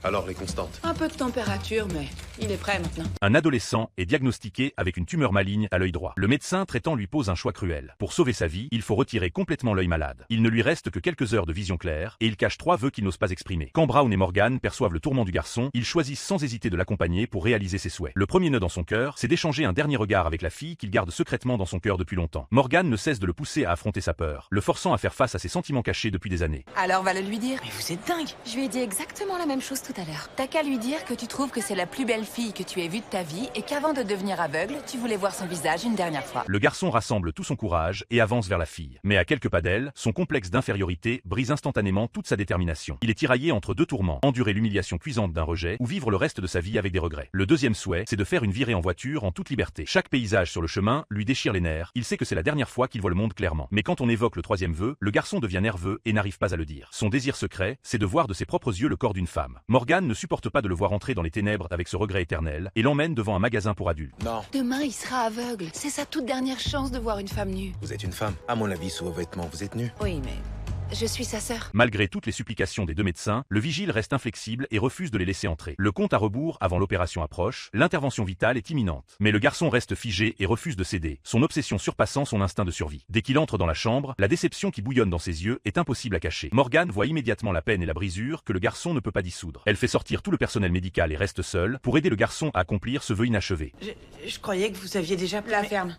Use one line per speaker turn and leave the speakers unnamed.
Alors les constantes.
Un peu de température, mais il est prêt maintenant.
Un adolescent est diagnostiqué avec une tumeur maligne à l'œil droit. Le médecin traitant lui pose un choix cruel. Pour sauver sa vie, il faut retirer complètement l'œil malade. Il ne lui reste que quelques heures de vision claire et il cache 3 vœux qu'il n'ose pas exprimer. Quand Brown et Morgan perçoivent le tourment du garçon, ils choisissent sans hésiter de l'accompagner pour réaliser ses souhaits. Le premier nœud dans son cœur, c'est d'échanger un dernier regard avec la fille qu'il garde secrètement dans son cœur depuis longtemps. Morgan ne cesse de le pousser à affronter sa peur, le forçant à faire face à ses sentiments cachés depuis des années.
Alors va le lui dire.
Mais vous êtes dingue!
Je lui ai dit exactement la même chose tout à l'heure.
T'as qu'à lui dire que tu trouves que c'est la plus belle fille que tu aies vue de ta vie et qu'avant de devenir aveugle, tu voulais voir son visage une dernière fois.
Le garçon rassemble tout son courage et avance vers la fille. Mais à quelques pas d'elle, son complexe d'infériorité brise instantanément toute sa détermination. Il est tiraillé entre 2 tourments, endurer l'humiliation cuisante d'un rejet ou vivre le reste de sa vie avec des regrets. Le deuxième souhait, c'est de faire une virée en voiture en toute liberté. Chaque paysage sur le chemin lui déchire les nerfs. Il sait que c'est la dernière fois qu'il voit le monde clairement. Mais quand on évoque le troisième vœu, le garçon devient nerveux et n'arrive pas à le dire. Son désir secret, c'est de voir de ses propres yeux le corps d'une femme. Morgan ne supporte pas de le voir entrer dans les ténèbres avec ce regret éternel et l'emmène devant un magasin pour adultes.
Non,
Demain, il sera aveugle. C'est sa toute dernière chance de voir une femme nue.
vous êtes une femme. À mon avis, sous vos vêtements, vous êtes nue.
Oui, mais je suis sa sœur.
Malgré toutes les supplications des 2 médecins, le vigile reste inflexible et refuse de les laisser entrer. Le compte à rebours avant l'opération approche, l'intervention vitale est imminente. Mais le garçon reste figé et refuse de céder, son obsession surpassant son instinct de survie. Dès qu'il entre dans la chambre, la déception qui bouillonne dans ses yeux est impossible à cacher. Morgan voit immédiatement la peine et la brisure que le garçon ne peut pas dissoudre. Elle fait sortir tout le personnel médical et reste seule pour aider le garçon à accomplir ce vœu inachevé.
Je croyais que vous aviez déjà...
La ferme.